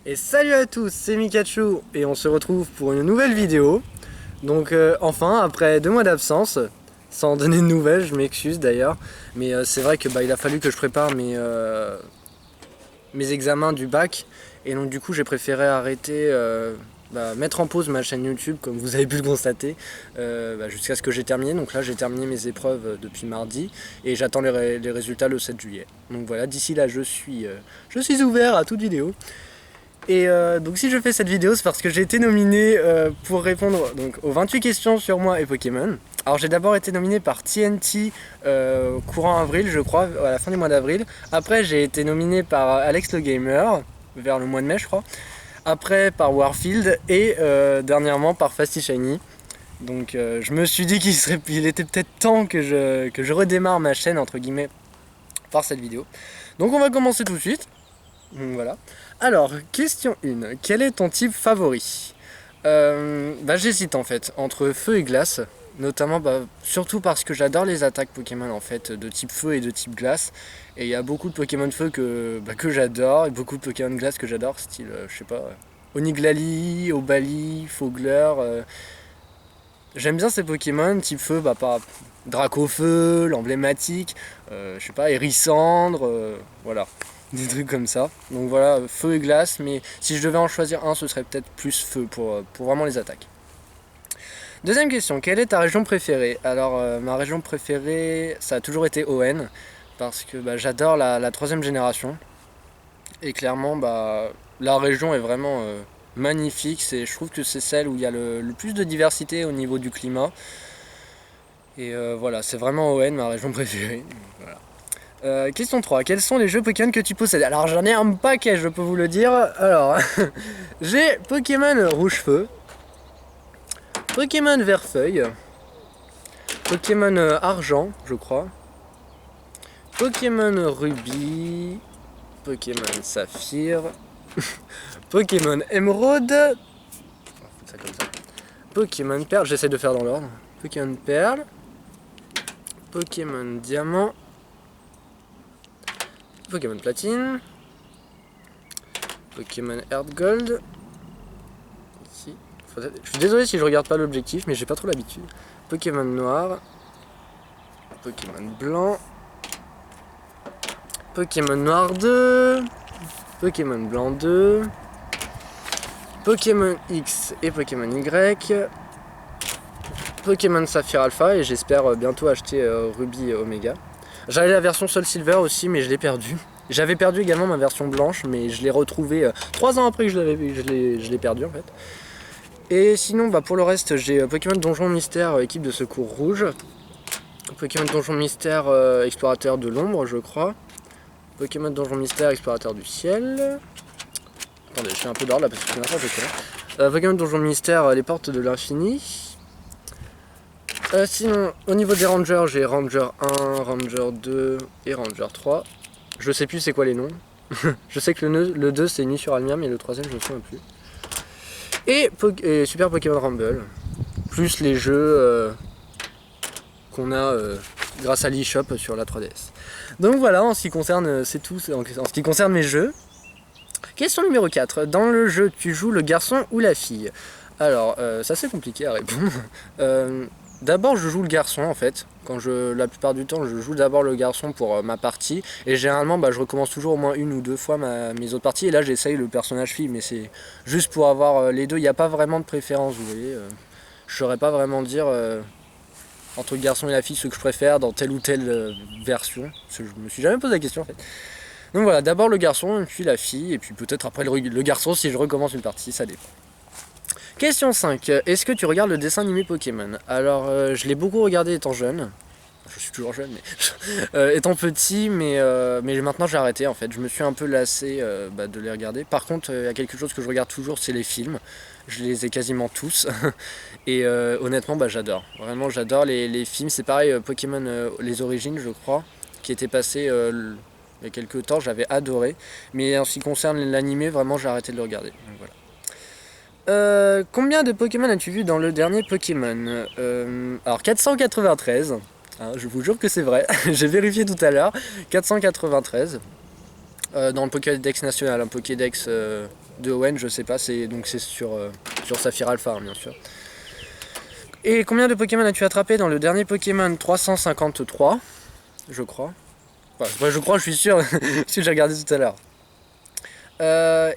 Et salut à tous, c'est Mikachu et on se retrouve pour une nouvelle vidéo. Donc enfin, après 2 mois d'absence, sans donner de nouvelles, je m'excuse d'ailleurs. Mais c'est vrai que il a fallu que je prépare mes examens du bac. Et donc du coup j'ai préféré arrêter, mettre en pause ma chaîne YouTube comme vous avez pu le constater, jusqu'à ce que j'ai terminé. Donc là j'ai terminé mes épreuves depuis mardi et j'attends les résultats le 7 juillet. Donc voilà, d'ici là je suis ouvert à toute vidéo. Et donc si je fais cette vidéo, c'est parce que j'ai été nominé pour répondre donc, aux 28 questions sur moi et Pokémon. Alors j'ai d'abord été nominé par TNT courant avril, je crois, à la fin du mois d'avril. Après j'ai été nominé par Alex le Gamer, vers le mois de mai je crois. Après par Warfield et dernièrement par Fasty Shiny. Donc je me suis dit qu'il était peut-être temps que je redémarre ma chaîne entre guillemets par cette vidéo. Donc on va commencer tout de suite. Donc voilà. Alors, question 1. Quel est ton type favori? J'hésite en fait entre feu et glace. Notamment, surtout parce que j'adore les attaques Pokémon en fait, de type feu et de type glace. Et il y a beaucoup de Pokémon feu que j'adore, et beaucoup de Pokémon glace que j'adore, style, je sais pas, Oniglali, Obali, Fogler. J'aime bien ces Pokémon type feu, par Dracofeu, l'emblématique, je sais pas, Hérissandre, voilà. Des trucs comme ça. Donc voilà, feu et glace, mais si je devais en choisir un, ce serait peut-être plus feu pour vraiment les attaques. Deuxième question, quelle est ta région préférée? Alors ma région préférée, ça a toujours été ON, parce que j'adore la troisième génération. Et clairement, la région est vraiment magnifique. Je trouve que c'est celle où il y a le plus de diversité au niveau du climat. Et voilà, c'est vraiment ON, ma région préférée. Voilà. Question 3. Quels sont les jeux Pokémon que tu possèdes? Alors j'en ai un paquet, je peux vous le dire. Alors, j'ai Pokémon Rouge-Feu, Pokémon Vert-Feuille, Pokémon Argent, je crois, Pokémon Rubis, Pokémon Saphir, Pokémon Émeraude, ça comme ça. Pokémon Perle, j'essaie de faire dans l'ordre. Pokémon Perle, Pokémon Diamant, Pokémon Platine, Pokémon Earth Gold. Ici. Je suis désolé si je regarde pas l'objectif, mais j'ai pas trop l'habitude. Pokémon Noir, Pokémon Blanc, Pokémon Noir 2, Pokémon Blanc 2, Pokémon X et Pokémon Y, Pokémon Saphir Alpha, et j'espère bientôt acheter Ruby et Omega. J'avais la version Soul Silver aussi, mais je l'ai perdue. J'avais perdu également ma version blanche, mais je l'ai retrouvée 3 ans après que je l'ai perdue en fait. Et sinon, pour le reste, j'ai Pokémon Donjon Mystère, équipe de secours rouge. Pokémon Donjon Mystère, explorateur de l'ombre, je crois. Pokémon Donjon Mystère, explorateur du ciel. Attendez, je fais un peu d'ordre là parce que c'est n'importe quoi. Pokémon Donjon Mystère, les portes de l'infini. Sinon, au niveau des rangers, j'ai Ranger 1, Ranger 2 et Ranger 3. Je sais plus c'est quoi les noms. Je sais que le 2 c'est Nuit sur Almiam et le 3ème je me souviens plus. Et Super Pokémon Rumble. Plus les jeux qu'on a grâce à l'eShop sur la 3DS. Donc voilà, en ce qui concerne, c'est tout en ce qui concerne mes jeux. Question numéro 4. Dans le jeu, tu joues le garçon ou la fille? Alors, ça c'est compliqué à répondre. D'abord je joue le garçon en fait, la plupart du temps je joue d'abord le garçon pour ma partie, et généralement je recommence toujours au moins 1 ou 2 fois mes autres parties, et là j'essaye le personnage fille, mais c'est juste pour avoir les deux, il n'y a pas vraiment de préférence, vous voyez, je saurais pas vraiment dire entre le garçon et la fille ce que je préfère dans telle ou telle version, parce que je me suis jamais posé la question en fait. Donc voilà, d'abord le garçon, puis la fille, et puis peut-être après le garçon si je recommence une partie, ça dépend. Question 5. Est-ce que tu regardes le dessin animé Pokémon? Alors, je l'ai beaucoup regardé étant jeune. Je suis toujours jeune, mais étant petit, mais maintenant j'ai arrêté en fait. Je me suis un peu lassé de les regarder. Par contre, il y a quelque chose que je regarde toujours, c'est les films. Je les ai quasiment tous. Et honnêtement, j'adore. Vraiment, j'adore les films. C'est pareil, Pokémon, les origines, je crois, qui était passé il y a quelques temps. J'avais adoré. Mais en ce qui concerne l'animé, vraiment, j'ai arrêté de le regarder. Donc voilà. Combien de Pokémon as-tu vu dans le dernier Pokémon? Alors 493, hein, je vous jure que c'est vrai, j'ai vérifié tout à l'heure, 493. Dans le Pokédex national, un Pokédex de Owen, je sais pas, c'est sur Saphir Alpha, hein, bien sûr. Et combien de Pokémon as-tu attrapé dans le dernier Pokémon? 353, je crois. Enfin, je crois, je suis sûr, parce que j'ai regardé tout à l'heure.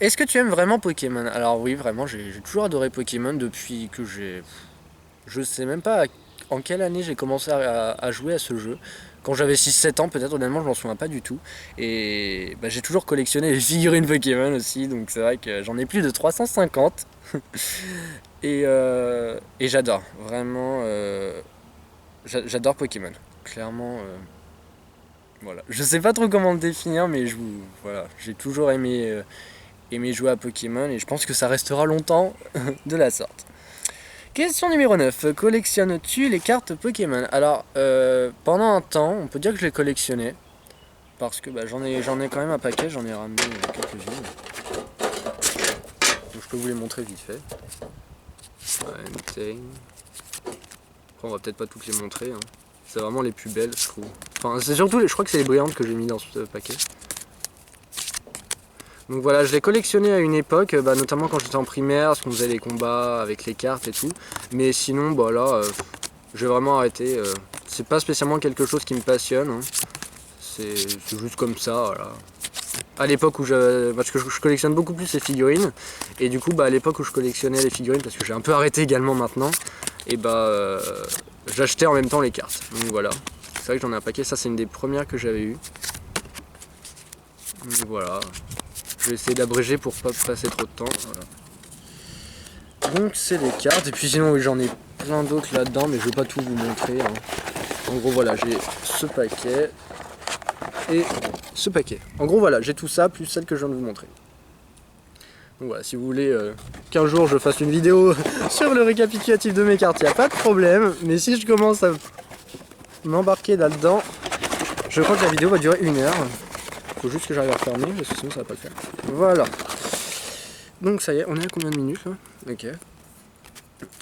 Est-ce que tu aimes vraiment Pokémon? Alors oui, vraiment, j'ai toujours adoré Pokémon depuis que j'ai... Je sais même pas en quelle année j'ai commencé à jouer à ce jeu. Quand j'avais 6-7 ans peut-être, honnêtement je m'en souviens pas du tout. Et bah, j'ai toujours collectionné les figurines Pokémon aussi, donc c'est vrai que j'en ai plus de 350. Et j'adore, vraiment, j'adore Pokémon. Clairement, voilà. Je sais pas trop comment le définir, mais voilà, j'ai toujours aimé jouer à Pokémon et je pense que ça restera longtemps de la sorte. Question numéro 9. Collectionnes-tu les cartes Pokémon? Alors, pendant un temps, on peut dire que je les collectionnais. Parce que bah, j'en ai quand même un paquet, j'en ai ramené quelques-unes. Donc je peux vous les montrer vite fait. Après, on va peut-être pas toutes les montrer. Hein. C'est vraiment les plus belles, je trouve. Enfin, c'est surtout, je crois que c'est les brillantes que j'ai mis dans ce paquet. Donc voilà, je l'ai collectionné à une époque, notamment quand j'étais en primaire, parce qu'on faisait les combats avec les cartes et tout. Mais sinon, bah là, j'ai vraiment arrêté. C'est pas spécialement quelque chose qui me passionne. Hein. C'est juste comme ça, voilà. À l'époque où parce que je collectionne beaucoup plus les figurines. Et du coup, à l'époque où je collectionnais les figurines, parce que j'ai un peu arrêté également maintenant, et j'achetais en même temps les cartes. Donc voilà, c'est vrai que j'en ai un paquet. Ça, c'est une des premières que j'avais eues. Donc voilà. Je vais essayer d'abréger pour pas passer trop de temps. Voilà. Donc c'est les cartes. Et puis sinon oui, j'en ai plein d'autres là-dedans, mais je vais pas tout vous montrer. Hein. En gros voilà, j'ai ce paquet et ce paquet. En gros voilà, j'ai tout ça plus celle que je viens de vous montrer. Donc voilà, si vous voulez qu'un jour je fasse une vidéo sur le récapitulatif de mes cartes, il n'y a pas de problème. Mais si je commence à m'embarquer là-dedans, je crois que la vidéo va durer 1 heure. Faut juste que j'arrive à refermer parce que sinon ça va pas le faire. Voilà. Donc ça y est, on est à combien de minutes là? Ok.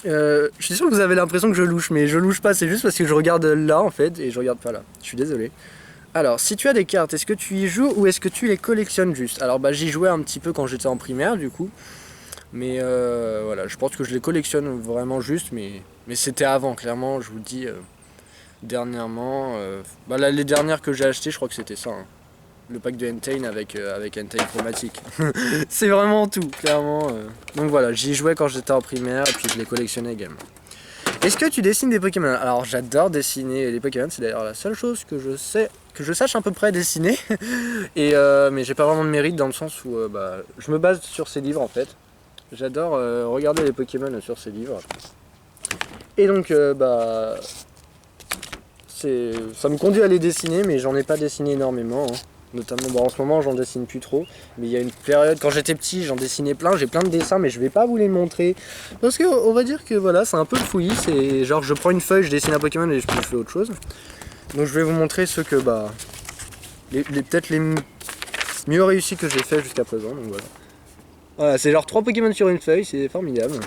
Je suis sûr que vous avez l'impression que je louche, mais je louche pas, c'est juste parce que je regarde là en fait et je regarde pas là. Je suis désolé. Alors, si tu as des cartes, est-ce que tu y joues ou est-ce que tu les collectionnes juste? Alors j'y jouais un petit peu quand j'étais en primaire du coup. Mais voilà, je pense que je les collectionne vraiment juste, mais c'était avant, clairement, je vous le dis. Dernièrement, les dernières que j'ai achetées, je crois que c'était ça. Hein. Le pack de Entei avec Entei chromatique. C'est vraiment tout, clairement. Donc voilà, j'y jouais quand j'étais en primaire et puis je les collectionnais également. Est-ce que tu dessines des Pokémon? Alors j'adore dessiner les Pokémon, c'est d'ailleurs la seule chose que je sache à peu près dessiner. Mais j'ai pas vraiment de mérite dans le sens où je me base sur ces livres en fait. J'adore regarder les Pokémon sur ces livres. Et donc ça me conduit à les dessiner, mais j'en ai pas dessiné énormément. Hein. Notamment, en ce moment, j'en dessine plus trop. Mais il y a une période, quand j'étais petit, j'en dessinais plein. J'ai plein de dessins, mais je vais pas vous les montrer. Parce que, on va dire que voilà, c'est un peu le fouillis. C'est genre, je prends une feuille, je dessine un Pokémon et je fais autre chose. Donc, je vais vous montrer ceux que, peut-être les mieux réussis que j'ai fait jusqu'à présent. Donc, voilà. Voilà, c'est genre 3 Pokémon sur une feuille, c'est formidable.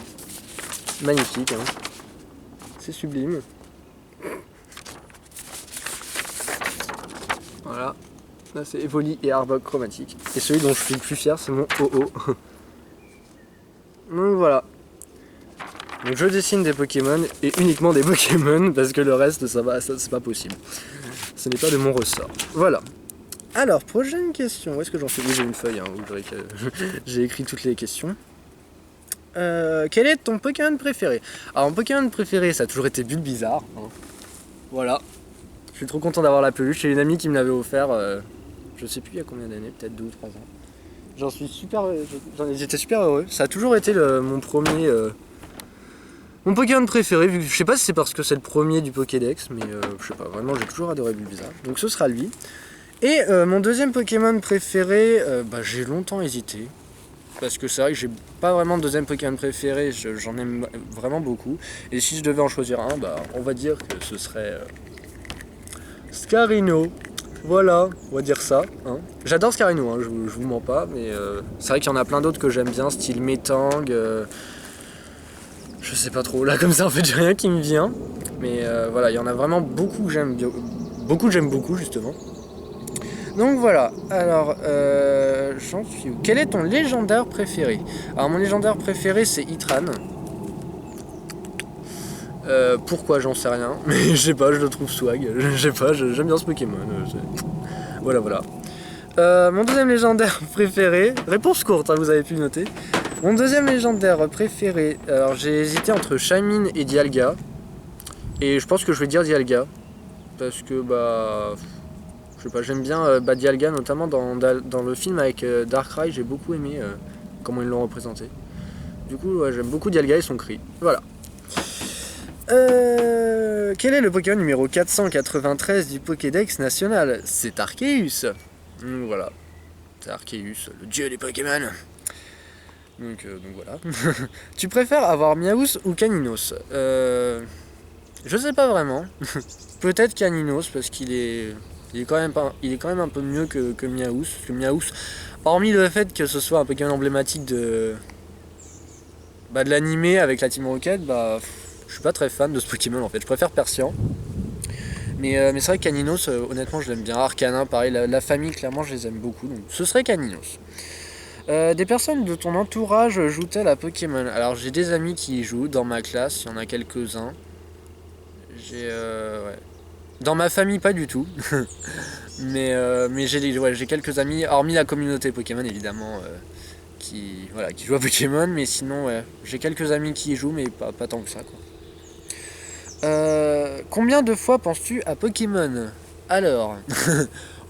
Magnifique, hein. C'est sublime. Voilà. Là c'est Evoli et Arbok chromatique. Et celui dont je suis le plus fier c'est mon OO. Donc voilà. Donc je dessine des Pokémon et uniquement des Pokémon parce que le reste ça c'est pas possible. Ce n'est pas de mon ressort. Voilà. Alors, prochaine question. Où est-ce que j'en suis? Oui, j'ai une feuille où j'ai écrit toutes les questions. Quel est ton Pokémon préféré? Alors mon Pokémon préféré ça a toujours été Bulbizarre. Hein. Voilà. Je suis trop content d'avoir la peluche. C'est une amie qui me l'avait offert. Je sais plus il y a combien d'années, peut-être 2 ou 3 ans. J'étais super heureux. Ça a toujours été mon premier, mon Pokémon préféré. Vu que, je sais pas si c'est parce que c'est le premier du Pokédex, mais je sais pas. Vraiment, j'ai toujours adoré Bulbizarre. Donc ce sera lui. Et mon deuxième Pokémon préféré, j'ai longtemps hésité. Parce que c'est vrai que j'ai pas vraiment de deuxième Pokémon préféré. J'en aime vraiment beaucoup. Et si je devais en choisir un, on va dire que ce serait Scarino. Voilà, on va dire ça. Hein. J'adore Scarino, hein, je vous mens pas, mais c'est vrai qu'il y en a plein d'autres que j'aime bien, style Metang. Je sais pas trop, là comme ça en fait j'ai rien qui me vient. Mais voilà, il y en a vraiment beaucoup que j'aime beaucoup justement. Donc voilà, alors j'en suis où? Quel est ton légendaire préféré? Alors mon légendaire préféré c'est Itran. Pourquoi j'en sais rien, mais je sais pas, je le trouve swag, je sais pas, j'aime bien ce Pokémon. Voilà, voilà. Mon deuxième légendaire préféré, réponse courte, hein, vous avez pu noter. Mon deuxième légendaire préféré, alors j'ai hésité entre Shaymin et Dialga. Et je pense que je vais dire Dialga. Parce que bah... Je sais pas, j'aime bien Dialga, notamment dans le film avec Darkrai, j'ai beaucoup aimé comment ils l'ont représenté. Du coup, ouais, j'aime beaucoup Dialga et son cri. Voilà. Quel est le Pokémon numéro 493 du Pokédex national? C'est Arceus. Voilà. C'est Arceus, le dieu des Pokémon. Donc voilà. Tu préfères avoir Miaous ou Caninos? Je sais pas vraiment. Peut-être Caninos parce qu'il est quand même un peu mieux que Miaous. Parce que Miaous, hormis le fait que ce soit un Pokémon emblématique de l'animé avec la Team Rocket, je suis pas très fan de ce Pokémon en fait. Je préfère Persian. Mais c'est vrai que Caninos, honnêtement, je l'aime bien. Arcanin, pareil, la famille, clairement, je les aime beaucoup. Donc ce serait Caninos. Des personnes de ton entourage jouent-elles à Pokémon? Alors j'ai des amis qui y jouent dans ma classe, il y en a quelques-uns. Ouais. Dans ma famille pas du tout. mais j'ai quelques amis, hormis la communauté Pokémon évidemment, qui jouent à Pokémon, mais sinon ouais, j'ai quelques amis qui y jouent, mais pas tant que ça quoi. Combien de fois penses-tu à Pokémon? Alors,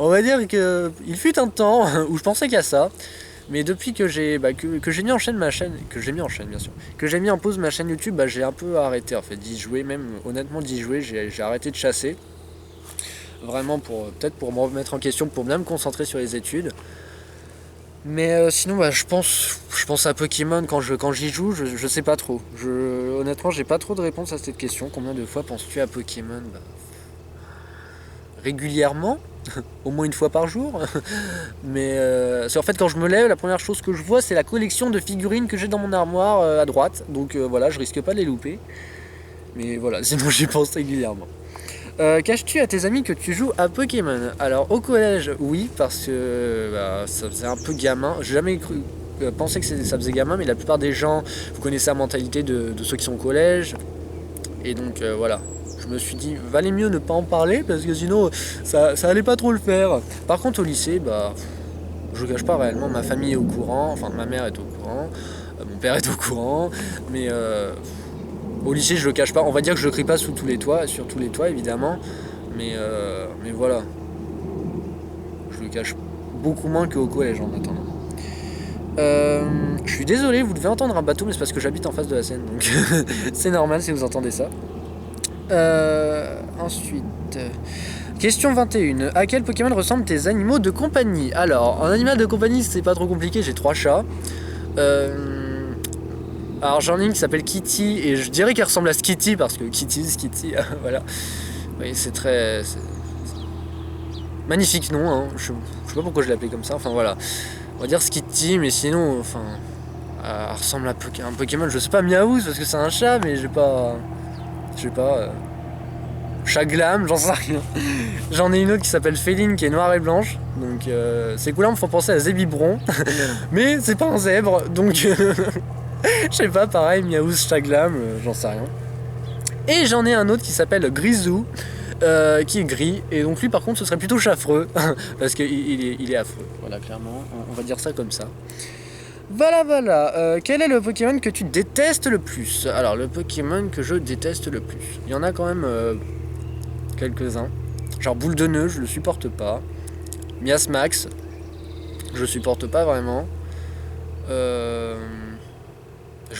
on va dire que il fut un temps où je pensais qu'à ça. Mais depuis que j'ai mis en chaîne ma chaîne, que j'ai mis en pause ma chaîne YouTube, j'ai un peu arrêté en fait d'y jouer, même honnêtement d'y jouer, j'ai arrêté de chasser. Vraiment peut-être pour me remettre en question, pour bien me concentrer sur les études. Mais sinon je pense à Pokémon quand j'y joue, je sais pas trop. Honnêtement j'ai pas trop de réponse à cette question. Combien de fois penses-tu à Pokémon? Régulièrement, au moins une fois par jour. Mais c'est en fait quand je me lève, la première chose que je vois c'est la collection de figurines que j'ai dans mon armoire à droite. Donc voilà, je risque pas de les louper. Mais voilà, sinon j'y pense régulièrement. Caches-tu à tes amis que tu joues à Pokémon? Alors au collège, oui, parce que ça faisait un peu gamin. J'ai jamais pensé que ça faisait gamin, mais la plupart des gens, vous connaissez la mentalité de ceux qui sont au collège. Et donc voilà. Je me suis dit, valait mieux ne pas en parler parce que sinon ça allait pas trop le faire. Par contre au lycée, je cache pas réellement, ma famille est au courant, enfin ma mère est au courant, mon père est au courant, mais au lycée je le cache pas, on va dire que je le crie pas sur tous les toits évidemment, mais voilà, je le cache beaucoup moins qu'au collège en attendant. Je suis désolé, vous devez entendre un bateau, mais c'est parce que j'habite en face de la Seine, donc c'est normal si vous entendez ça. Ensuite, question 21. À quel Pokémon ressemblent tes animaux de compagnie? Alors, en animal de compagnie, c'est pas trop compliqué, j'ai 3 chats. Alors, j'en ai une qui s'appelle Kitty, et je dirais qu'elle ressemble à Skitty, parce que Kitty, voilà. Oui, c'est magnifique nom, hein. Je sais pas pourquoi je l'ai appelé comme ça, enfin voilà. On va dire Skitty, mais sinon, elle ressemble à un Pokémon, je sais pas, Miaouz, parce que c'est un chat, mais je sais pas, Chaglam, j'en sais rien. J'en ai une autre qui s'appelle Féline qui est noire et blanche. Donc ces couleurs me font penser à Zébibron. Mais c'est pas un zèbre, donc je sais pas, pareil, Miaouz, Chaglam, j'en sais rien. Et j'en ai un autre qui s'appelle Grisou, qui est gris. Et donc lui par contre ce serait plutôt Chafreux. Parce qu'il est affreux. Voilà, clairement, on va dire ça comme ça. Voilà. Quel est le Pokémon que tu détestes le plus? Alors, le Pokémon que je déteste le plus. Il y en a quand même quelques-uns. Genre Boule de Nœud, je le supporte pas. Miasmax, je supporte pas vraiment. Je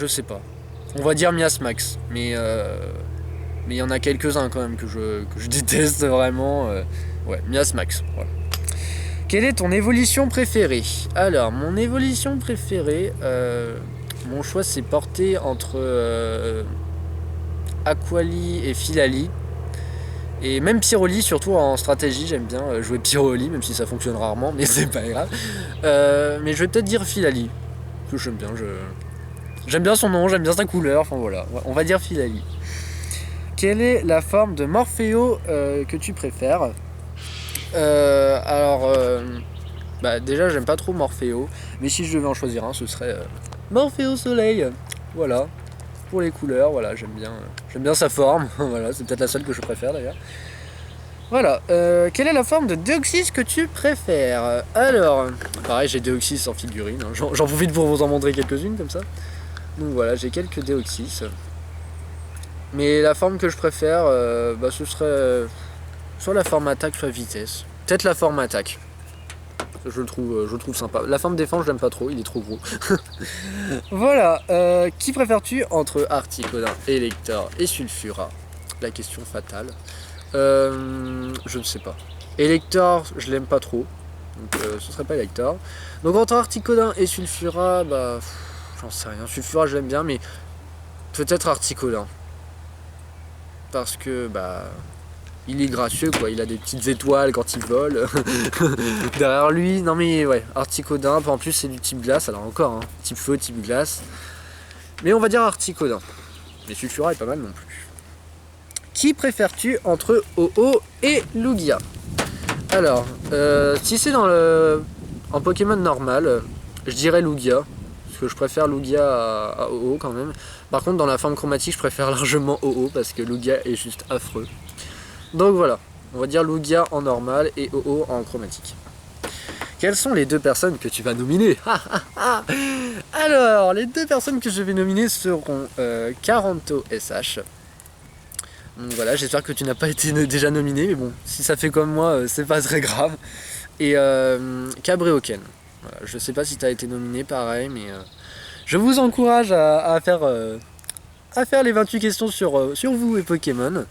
sais pas. On va dire Miasmax. Mais il y en a quelques-uns quand même que je déteste vraiment. Ouais, Miasmax, voilà. Quelle est ton évolution préférée? Alors, mon évolution préférée, mon choix s'est porté entre Aquali et Philali. Et même Pyroli, surtout en stratégie, j'aime bien jouer Pyroli, même si ça fonctionne rarement, mais c'est pas grave. Mais je vais peut-être dire Philali, que j'aime bien. J'aime bien son nom, j'aime bien sa couleur, enfin voilà, on va dire Philali. Quelle est la forme de Morpheo que tu préfères? Bah déjà j'aime pas trop Morpheo, mais si je devais en choisir un, ce serait Morpheo Soleil. Voilà, pour les couleurs, voilà, j'aime bien sa forme. Voilà, c'est peut-être la seule que je préfère d'ailleurs. Voilà, quelle est la forme de Deoxys que tu préfères? Alors, pareil, j'ai Deoxys en figurine, hein. J'en profite pour vous en montrer quelques-unes comme ça. Donc voilà, j'ai quelques Deoxys. Mais la forme que je préfère, bah, ce serait soit la forme attaque, soit vitesse. Peut-être la forme attaque. Je le trouve sympa. La forme défense, je l'aime pas trop, il est trop gros. Voilà, qui préfères-tu entre Articodin, Elector et Sulfura? La question fatale. Je ne sais pas. Elector, je l'aime pas trop. Donc ce serait pas Elector. Donc entre Articodin et Sulfura, bah j'en sais rien. Sulfura je l'aime bien, mais peut-être Articodin. Parce que bah il est gracieux quoi, il a des petites étoiles quand il vole. Derrière lui, non mais ouais, Articodin, en plus c'est du type glace, alors encore, hein, type feu, type glace. Mais on va dire Articodin. Mais Sulfura est pas mal non plus. Qui préfères-tu entre Oh-Oh et Lugia? Alors, si c'est en Pokémon normal, je dirais Lugia. Parce que je préfère Lugia à Oh-Oh quand même. Par contre, dans la forme chromatique, je préfère largement Oh-Oh parce que Lugia est juste affreux. Donc voilà, on va dire Lugia en normal et Oh-Oh en chromatique. Quelles sont les deux personnes que tu vas nominer? Alors, les deux personnes que je vais nominer seront Caranto SH. Donc voilà, j'espère que tu n'as pas été déjà nominé, mais bon, si ça fait comme moi, c'est pas très grave. Et Cabreoken. Voilà, je sais pas si tu as été nominé, pareil, mais je vous encourage à faire les 28 questions sur vous et Pokémon.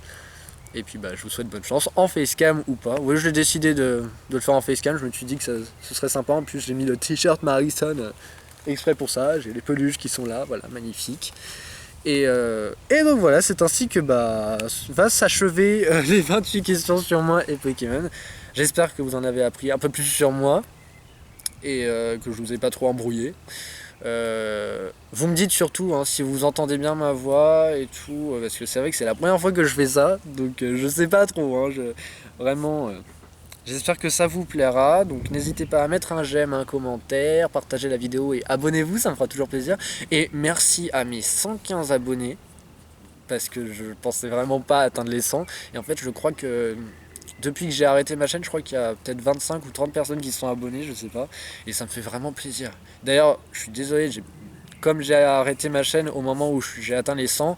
Et puis bah, je vous souhaite bonne chance, en facecam ou pas. Oui, j'ai décidé de le faire en facecam, je me suis dit que ce serait sympa. En plus, j'ai mis le t-shirt Marison exprès pour ça, j'ai les peluches qui sont là, voilà, magnifique. Et donc voilà, c'est ainsi que bah, va s'achever les 28 questions sur moi et Pokémon. J'espère que vous en avez appris un peu plus sur moi et que je vous ai pas trop embrouillé. Vous me dites surtout hein, si vous entendez bien ma voix et tout, parce que c'est vrai que c'est la première fois que je fais ça, donc je sais pas trop. Hein, vraiment, j'espère que ça vous plaira, donc n'hésitez pas à mettre un j'aime, un commentaire, partager la vidéo et abonnez-vous, ça me fera toujours plaisir. Et merci à mes 115 abonnés, parce que je pensais vraiment pas atteindre les 100. Et en fait, je crois que depuis que j'ai arrêté ma chaîne, je crois qu'il y a peut-être 25 ou 30 personnes qui se sont abonnées, je sais pas. Et ça me fait vraiment plaisir. D'ailleurs, je suis désolé, comme j'ai arrêté ma chaîne au moment où j'ai atteint les 100,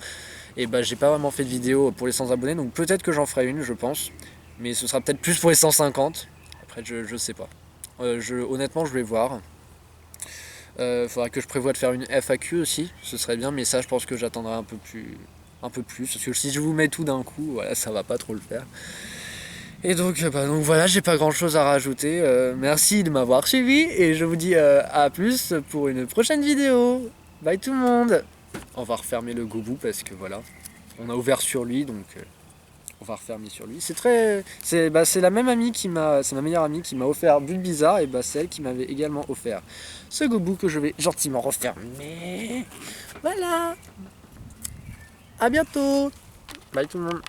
et bah j'ai pas vraiment fait de vidéo pour les 100 abonnés, donc peut-être que j'en ferai une, je pense. Mais ce sera peut-être plus pour les 150. Après, je sais pas. Honnêtement, je vais voir. Faudra que je prévoie de faire une FAQ aussi, ce serait bien, mais ça, je pense que j'attendrai un peu plus. Parce que si je vous mets tout d'un coup, voilà, ça va pas trop le faire. Et donc voilà, j'ai pas grand chose à rajouter. Merci de m'avoir suivi et je vous dis à plus pour une prochaine vidéo. Bye tout le monde. On va refermer le Goubou parce que voilà, on a ouvert sur lui donc on va refermer sur lui. C'est la même amie c'est ma meilleure amie qui m'a offert Bulbizarre et bah c'est elle qui m'avait également offert ce Goubou que je vais gentiment refermer. Voilà. À bientôt. Bye tout le monde.